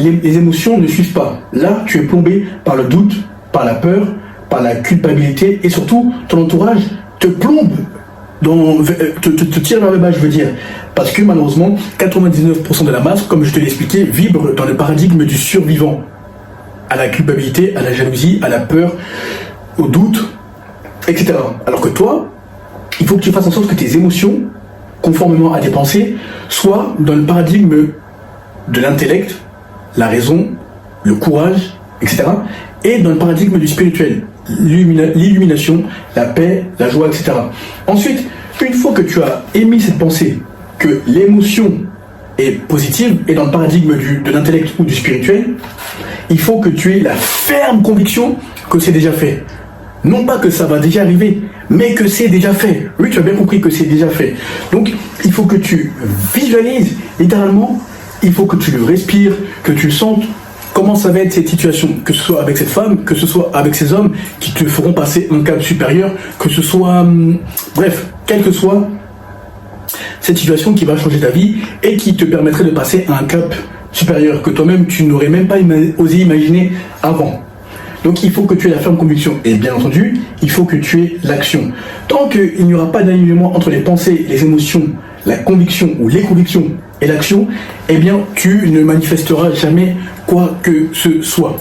les émotions ne suivent pas. Là, tu es plombé par le doute, par la peur, par la culpabilité, et surtout, ton entourage te plombe, te tire vers le bas, je veux dire. Parce que malheureusement, 99% de la masse, comme je te l'ai expliqué, vibre dans le paradigme du survivant. À la culpabilité, à la jalousie, à la peur, au doute, etc. Alors que toi, il faut que tu fasses en sorte que tes émotions, conformément à tes pensées, soient dans le paradigme de l'intellect, la raison, le courage, etc. Et dans le paradigme du spirituel, l'illumination, la paix, la joie, etc. Ensuite, une fois que tu as émis cette pensée, que l'émotion est positive et dans le paradigme de l'intellect ou du spirituel, il faut que tu aies la ferme conviction que c'est déjà fait. Non pas que ça va déjà arriver, mais que c'est déjà fait. Oui, tu as bien compris que c'est déjà fait. Donc, il faut que tu visualises, littéralement, il faut que tu le respires, que tu sentes comment ça va être cette situation, que ce soit avec cette femme, que ce soit avec ces hommes qui te feront passer un cap supérieur, que ce soit, bref, quelle que soit cette situation qui va changer ta vie et qui te permettrait de passer à un cap supérieur que toi-même tu n'aurais même pas osé imaginer avant. Donc il faut que tu aies la ferme conviction et bien entendu, il faut que tu aies l'action. Tant qu'il n'y aura pas d'alignement entre les pensées, les émotions, la conviction ou les convictions et l'action, eh bien tu ne manifesteras jamais quoi que ce soit.